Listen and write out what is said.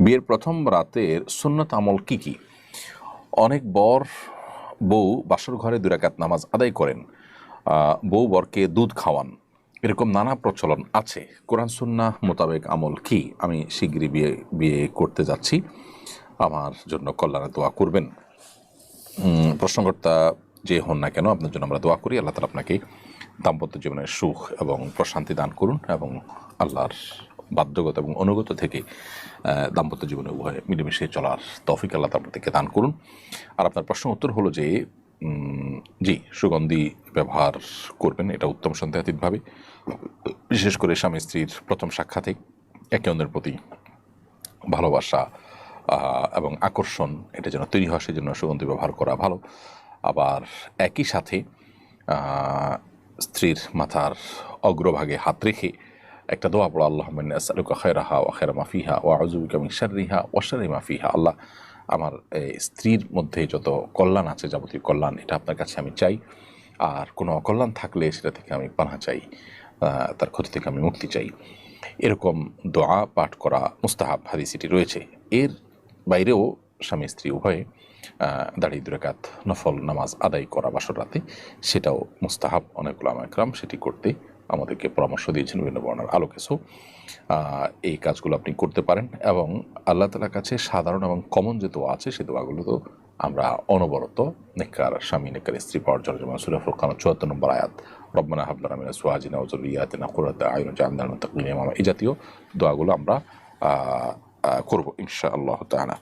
বিয়ের প্রথম রাতের সুন্নত আমল কি কি? অনেক বর বউ বাসর ঘরে 2 রাকাত নামাজ আদায় করেন, বউ বরকে দুধ খাওয়ান, এরকম নানা প্রচলন আছে। কোরআন সুন্নাহ মোতাবেক আমল কি? আমি শিগগিরই বিয়ে করতে যাচ্ছি, আমার জন্য কল্যাণে দোয়া করবেন। প্রশ্নকর্তা যে হন না কেন, আপনার জন্য আমরা দোয়া করি। আল্লাহ তাআলা আপনাকে দাম্পত্য জীবনের সুখ এবং প্রশান্তি দান করুন এবং আল্লাহর বাধ্যগত এবং অনুগত থেকে দাম্পত্য জীবনে উভয়ে মিলেমিশে চলার তৌফিক আল্লাহ তাআলা আপনাদেরকে দান করুন। আর আপনার প্রশ্ন উত্তর হলো যে জি, সুগন্ধি ব্যবহার করবেন, এটা উত্তম সন্দেহাতীতভাবে। বিশেষ করে স্বামী স্ত্রীর প্রথম সাক্ষাতে একে অন্যের প্রতি ভালোবাসা এবং আকর্ষণ এটা যেন তৈরি হয়, সেজন্য সুগন্ধি ব্যবহার করা ভালো। আবার একই সাথে স্ত্রীর মাথার অগ্রভাগে হাত রেখে একটা দোয়া পড়ো, আল্লাহুম্মা ইন্নী আসআলুকা খায়রাহা ওয়া খায়রা মা ফিহা ওয়া আউযু বিকা মিন শাররিহা ওয়া শাররি মা ফিহা। আল্লাহ, আমার স্ত্রীর মধ্যে যত কল্যাণ আছে, যাবতীয় কল্যাণ, এটা আপনার কাছে আমি চাই। আর কোনো অকল্যাণ থাকলে সেটা থেকে আমি পানাহ চাই, তার ক্ষতি থেকে আমি মুক্তি চাই। এরকম দোয়া পাঠ করা মুস্তাহাব, হাদিসে এটি রয়েছে। এর বাইরেও স্বামী স্ত্রী উভয়ে দাঁড়িয়ে 2 রাকাত নফল নামাজ আদায় করা বাসর রাতে, সেটাও মুস্তাহাব। অনেক উলামা ইকরাম সেটি করতে আমাদেরকে পরামর্শ দিয়েছেন বিভিন্ন বর্ণনার আলোকে। সো এই কাজগুলো আপনি করতে পারেন এবং আল্লাহ তাআলার কাছে সাধারণ এবং কমন যে দোয়া আছে, সেই দোয়াগুলো তো আমরা অনবরত নেককার স্বামী নেককার স্ত্রী পাওয়ার জন্য, যেমন সূরা ফুরকান ৭৪ নম্বর আয়াত, রব্বানা হাব লানা মিন আজওয়াজিনা ওয়া যুররিয়্যাতিনা কুররাতা আ'ইউন ওয়াজআলনা লিল মুত্তাকিনা ইমামা, এই জাতীয় দোয়াগুলো আমরা করব ইনশাআল্লাহ তাআলা।